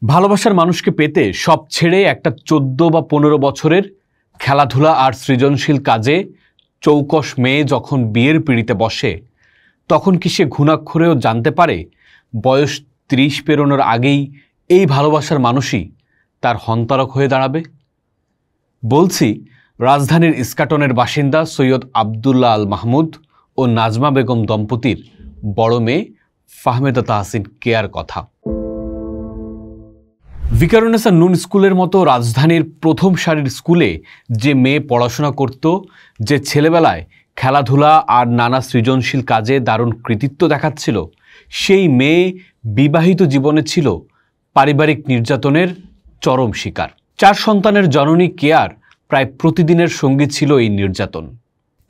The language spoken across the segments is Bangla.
ভালোবাসার মানুষকে পেতে সব ছেড়ে একটা 14 বা 15 বছরের খেলাধুলা আর সৃজনশীল কাজে চৌকস মেয়ে যখন বিয়ের পিঁড়িতে বসে, তখন কি সে ঘুণাক্ষরেও জানতে পারে বয়স 30 পেরোনোর আগেই এই ভালোবাসার মানুষই তার হন্তারক হয়ে দাঁড়াবে? বলছি রাজধানীর ইস্কাটনের বাসিন্দা সৈয়দ আবদুল্লাহ আল মাহমুদ ও নাজমা বেগম দম্পতির বড় মেয়ে ফাহমেদা তাহসিন কেয়ার কথা। ভিকারুন্নেসা নুন স্কুলের মতো রাজধানীর প্রথম সারির স্কুলে যে মেয়ে পড়াশোনা করত, যে ছেলেবেলায় খেলাধুলা আর নানা সৃজনশীল কাজে দারুণ কৃতিত্ব দেখাচ্ছিল, সেই মেয়ে বিবাহিত জীবনে ছিল পারিবারিক নির্যাতনের চরম শিকার। 4 সন্তানের জননী কেয়ার প্রায় প্রতিদিনের সঙ্গী ছিল এই নির্যাতন।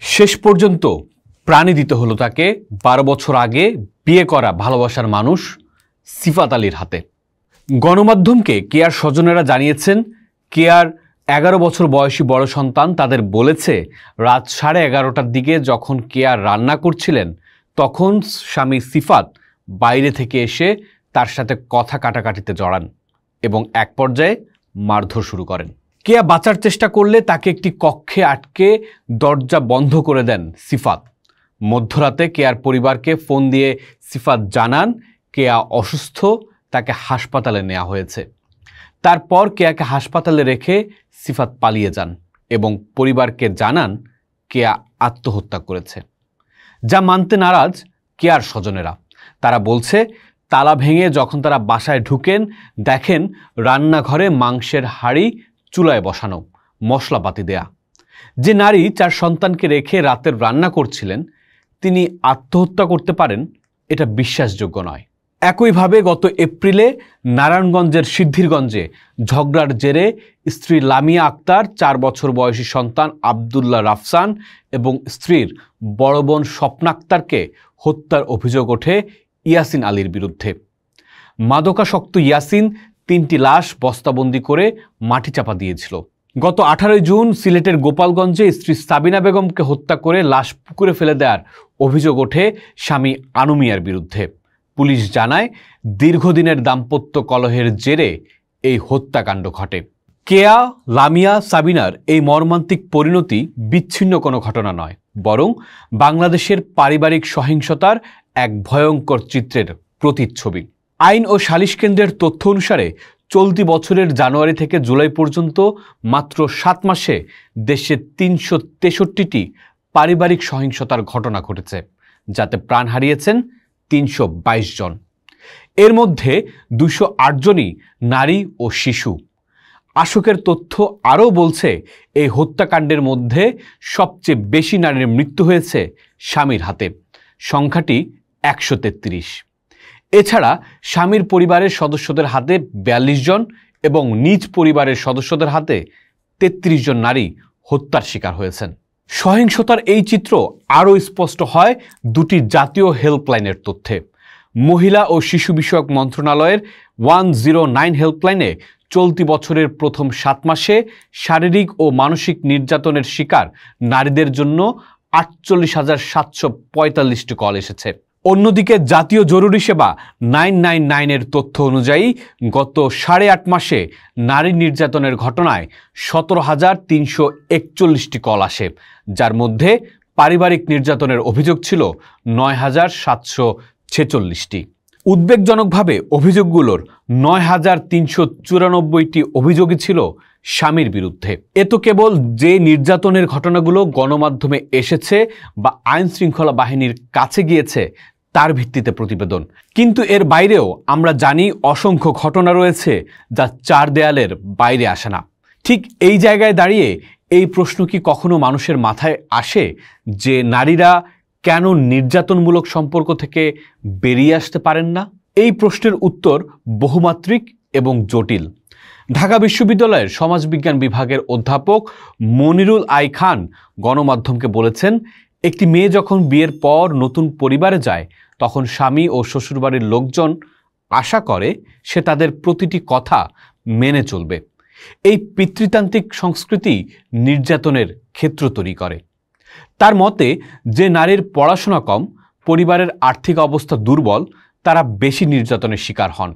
শেষ পর্যন্ত প্রাণী দিতে হলো তাকে 12 বছর আগে বিয়ে করা ভালোবাসার মানুষ সিফাত আলীর হাতে। গণমাধ্যমকে কেয়ার স্বজনেরা জানিয়েছেন, কেয়ার 11 বছর বয়সী বড় সন্তান তাদের বলেছে, রাত 11:30টার দিকে যখন কেয়ার রান্না করছিলেন, তখন স্বামী সিফাত বাইরে থেকে এসে তার সাথে কথা কাটাকাটিতে জড়ান এবং এক পর্যায়ে মারধর শুরু করেন। কেয়া বাঁচার চেষ্টা করলে তাকে একটি কক্ষে আটকে দরজা বন্ধ করে দেন সিফাত। মধ্যরাতে কেয়ার পরিবারকে ফোন দিয়ে সিফাত জানান কেয়া অসুস্থ, তাকে হাসপাতালে নেওয়া হয়েছে। তারপর কেয়াকে হাসপাতালে রেখে সিফাত পালিয়ে যান এবং পরিবারকে জানান কেয়া আত্মহত্যা করেছে, যা মানতে নারাজ কেয়ার স্বজনেরা। তারা বলছে, তালা ভেঙে যখন তারা বাসায় ঢুকেন, দেখেন রান্নাঘরে মাংসের হাঁড়ি চুলায় বসানো, মশলাপাতি দেয়া। যে নারী 4 সন্তানকে রেখে রাতের রান্না করছিলেন, তিনি আত্মহত্যা করতে পারেন, এটা বিশ্বাসযোগ্য নয়। একইভাবে গত এপ্রিলে নারায়ণগঞ্জের সিদ্ধিরগঞ্জে ঝগড়ার জেরে স্ত্রী লামিয়া আক্তার, 4 বছর বয়সী সন্তান আবদুল্লাহ রাফসান এবং স্ত্রীর বড় বোন স্বপ্না আক্তারকে হত্যার অভিযোগ ওঠে ইয়াসিন আলীর বিরুদ্ধে। মাদকাসক্ত ইয়াসিন 3টি লাশ বস্তাবন্দি করে মাটি চাপা দিয়েছিল। গত 18 জুন সিলেটের গোপালগঞ্জে স্ত্রী সাবিনা বেগমকে হত্যা করে লাশ পুকুরে ফেলে দেওয়ার অভিযোগ ওঠে স্বামী আনু মিয়ার বিরুদ্ধে। পুলিশ জানায়, দীর্ঘদিনের দাম্পত্য কলহের জেরে এই হত্যাকাণ্ড ঘটে। কেয়া, লামিয়া, সাবিনার এই মর্মান্তিক পরিণতি বিচ্ছিন্ন কোনো ঘটনা নয়, বরং বাংলাদেশের পারিবারিক সহিংসতার এক ভয়ঙ্কর চিত্রের প্রতিচ্ছবি। আইন ও সালিশ কেন্দ্রের তথ্য অনুসারে চলতি বছরের জানুয়ারি থেকে জুলাই পর্যন্ত মাত্র 7 মাসে দেশে 363টি পারিবারিক সহিংসতার ঘটনা ঘটেছে, যাতে প্রাণ হারিয়েছেন 322 জন। এর মধ্যে 208 জনই নারী ও শিশু। আশোকের তথ্য আরও বলছে, এই হত্যাকাণ্ডের মধ্যে সবচেয়ে বেশি নারীর মৃত্যু হয়েছে স্বামীর হাতে, সংখ্যাটি 133। এছাড়া স্বামীর পরিবারের সদস্যদের হাতে 42 জন এবং নিজ পরিবারের সদস্যদের হাতে 33 জন নারী হত্যার শিকার হয়েছেন। সহিংসতার এই চিত্র আরও স্পষ্ট হয় 2টি জাতীয় হেল্পলাইনের তথ্যে। মহিলা ও শিশু বিষয়ক মন্ত্রণালয়ের 109 হেল্পলাইনে চলতি বছরের প্রথম 7 মাসে শারীরিক ও মানসিক নির্যাতনের শিকার নারীদের জন্য 48,745টি কল এসেছে। অন্যদিকে জাতীয় জরুরি সেবা 999-এর তথ্য অনুযায়ী গত 8.5 মাসে নারী নির্যাতনের ঘটনায় 17,341টি কল আসে, যার মধ্যে পারিবারিক নির্যাতনের অভিযোগ ছিল 9,746টি। উদ্বেগজনকভাবে অভিযোগগুলোর 9,394টি অভিযোগই ছিল স্বামীর বিরুদ্ধে। এ তো কেবল যে নির্যাতনের ঘটনাগুলো গণমাধ্যমে এসেছে বা আইন শৃঙ্খলা বাহিনীর কাছে গিয়েছে তার ভিত্তিতে প্রতিবেদন, কিন্তু এর বাইরেও আমরা জানি অসংখ্য ঘটনা রয়েছে যা 4 দেয়ালের বাইরে আসে না। ঠিক এই জায়গায় দাঁড়িয়ে এই প্রশ্ন কি কখনো মানুষের মাথায় আসে যে নারীরা কেন নির্যাতনমূলক সম্পর্ক থেকে বেরিয়ে আসতে পারেন না? এই প্রশ্নের উত্তর বহুমাত্রিক এবং জটিল। ঢাকা বিশ্ববিদ্যালয়ের সমাজবিজ্ঞান বিভাগের অধ্যাপক মনিরুল আই খান গণমাধ্যমকে বলেছেন, একটি মেয়ে যখন বিয়ের পর নতুন পরিবারে যায়, তখন স্বামী ও শ্বশুরবাড়ির লোকজন আশা করে সে তাদের প্রতিটি কথা মেনে চলবে। এই পিতৃতান্ত্রিক সংস্কৃতি নির্যাতনের ক্ষেত্র তৈরি করে। তার মতে, যে নারীর পড়াশোনা কম, পরিবারের আর্থিক অবস্থা দুর্বল, তারা বেশি নির্যাতনের শিকার হন।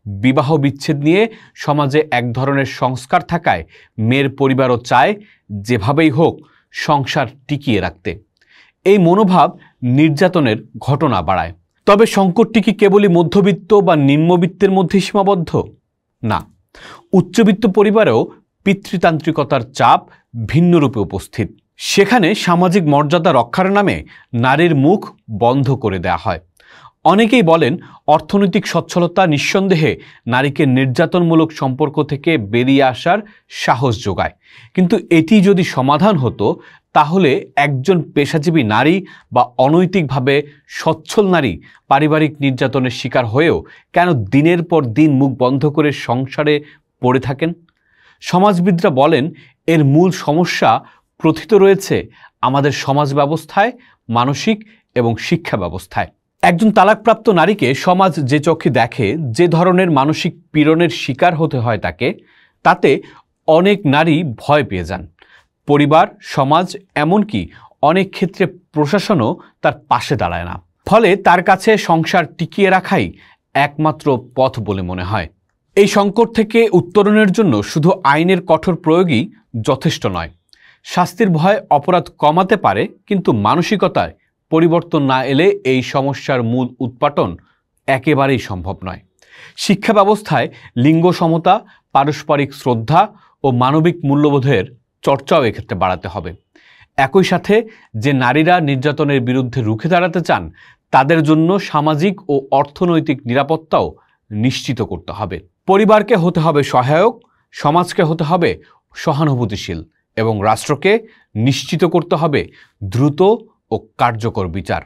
বিবাহ বিচ্ছেদ নিয়ে সমাজে এক ধরনের সংস্কার থাকায় মেয়ের পরিবারও চায় যেভাবেই হোক সংসার টিকিয়ে রাখতে। এই মনোভাব নির্যাতনের ঘটনা বাড়ায়। তবে সংকটটি কি কেবলই মধ্যবিত্ত বা নিম্নবিত্তের মধ্যে সীমাবদ্ধ? না, উচ্চবিত্ত পরিবারেও পিতৃতান্ত্রিকতার চাপ ভিন্নরূপে উপস্থিত। সেখানে সামাজিক মর্যাদা রক্ষার নামে নারীর মুখ বন্ধ করে দেয়া হয়। অনেকেই বলেন অর্থনৈতিক সচ্ছলতা নিঃসন্দেহে নারীকে নির্যাতনমূলক সম্পর্ক থেকে বেরিয়ে আসার সাহস যোগায়, কিন্তু এটি যদি সমাধান হতো তাহলে একজন পেশাজীবী নারী বা অনৈতিকভাবে সচ্ছল নারী পারিবারিক নির্যাতনের শিকার হয়েও কেন দিনের পর দিন মুখ বন্ধ করে সংসারে পড়ে থাকেন? সমাজবিদরা বলেন এর মূল সমস্যা প্রথিত রয়েছে আমাদের সমাজ ব্যবস্থায়, মানসিক এবং শিক্ষা ব্যবস্থায়। একজন তালাকপ্রাপ্ত নারীকে সমাজ যে চোখে দেখে, যে ধরনের মানসিক পীড়নের শিকার হতে হয় তাতে অনেক নারী ভয় পেয়ে যান। পরিবার, সমাজ, এমনকি অনেক ক্ষেত্রে প্রশাসনও তার পাশে দাঁড়ায় না। ফলে তার কাছে সংসার টিকিয়ে রাখাই একমাত্র পথ বলে মনে হয়। এই সংকট থেকে উত্তরণের জন্য শুধু আইনের কঠোর প্রয়োগই যথেষ্ট নয়। শাস্তির ভয় অপরাধ কমাতে পারে, কিন্তু মানসিকতায় পরিবর্তন না এলে এই সমস্যার মূল উৎপাটন একেবারেই সম্ভব নয়। শিক্ষা ব্যবস্থায় লিঙ্গ সমতা, পারস্পরিক শ্রদ্ধা ও মানবিক মূল্যবোধের চর্চাও এক্ষেত্রে বাড়াতে হবে। একই সাথে যে নারীরা নির্যাতনের বিরুদ্ধে রুখে দাঁড়াতে চান তাদের জন্য সামাজিক ও অর্থনৈতিক নিরাপত্তাও নিশ্চিত করতে হবে। পরিবারকে হতে হবে সহায়ক, সমাজকে হতে হবে সহানুভূতিশীল এবং রাষ্ট্রকে নিশ্চিত করতে হবে দ্রুত ও কার্যকর বিচার।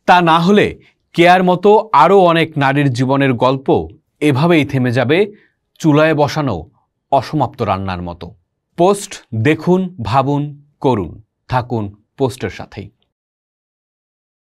তা না হলে কেয়ার মতো আরও অনেক নারীর জীবনের গল্প এভাবেই থেমে যাবে চুলায় বসানো অসমাপ্ত রান্নার মতো। পোস্ট দেখুন, ভাবুন, করুন, থাকুন পোস্টের সাথেই।